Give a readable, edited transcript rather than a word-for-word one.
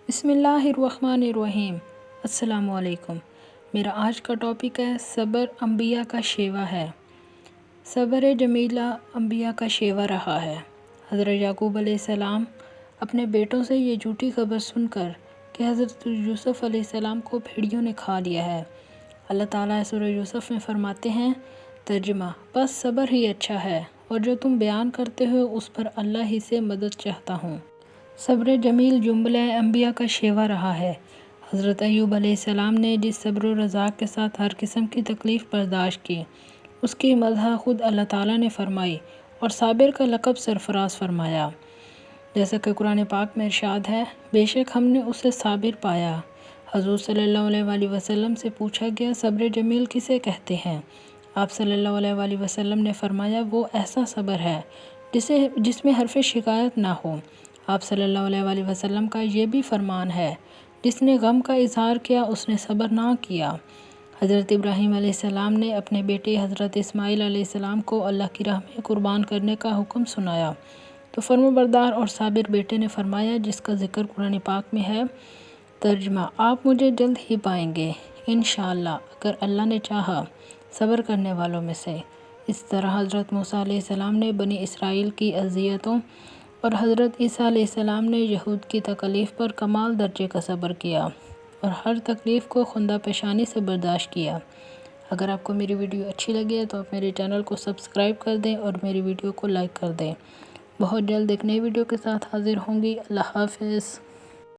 بسم اللہ الرحمن الرحیم۔ السلام علیکم۔ میرا آج کا ٹاپک ہے صبر انبیاء کا شیوا ہے۔ صبر جمیلہ انبیاء کا شیوا رہا ہے۔ حضرت یعقوب علیہ السلام اپنے بیٹوں سے یہ جھوٹی خبر سن کر کہ حضرت یوسف علیہ السلام کو بھیڑیوں نے کھا لیا ہے، اللہ تعالیٰ سورہ یوسف میں فرماتے ہیں ترجمہ: بس صبر ہی اچھا ہے اور جو تم بیان کرتے ہو اس پر اللہ ہی سے مدد چاہتا ہوں۔ صبر جمیل جملہ انبیاء کا شیوا رہا ہے۔ حضرت ایوب علیہ السلام نے جس صبر و رضا کے ساتھ ہر قسم کی تکلیف برداشت کی، اس کی مدح خود اللہ تعالیٰ نے فرمائی اور صابر کا لقب سرفراز فرمایا۔ جیسا کہ قرآن پاک میں ارشاد ہے، بے شک ہم نے اسے صابر پایا۔ حضور صلی اللہ علیہ وآلہ وسلم سے پوچھا گیا، صبر جمیل کسے کہتے ہیں؟ آپ صلی اللہ علیہ وآلہ وسلم نے فرمایا، وہ ایسا صبر ہے جس میں حرف شکایت نہ ہو۔ آپ صلی اللہ علیہ وآلہ وسلم کا یہ بھی فرمان ہے، جس نے غم کا اظہار کیا اس نے صبر نہ کیا۔ حضرت ابراہیم علیہ السلام نے اپنے بیٹے حضرت اسماعیل علیہ السلام کو اللہ کی راہ میں قربان کرنے کا حکم سنایا تو فرمانبردار اور صابر بیٹے نے فرمایا، جس کا ذکر قرآن پاک میں ہے ترجمہ: آپ مجھے جلد ہی پائیں گے انشاءاللہ اگر اللہ نے چاہا صبر کرنے والوں میں سے۔ اس طرح حضرت موسیٰ علیہ السلام نے بنی اسرائیل کی اذیتوں اور حضرت عیسیٰ علیہ السلام نے یہود کی تکالیف پر کمال درجے کا صبر کیا اور ہر تکلیف کو خندہ پیشانی سے برداشت کیا۔ اگر آپ کو میری ویڈیو اچھی لگے تو آپ میرے چینل کو سبسکرائب کر دیں اور میری ویڈیو کو لائک کر دیں۔ بہت جلد ایک نئی ویڈیو کے ساتھ حاضر ہوں گی۔ اللہ حافظ۔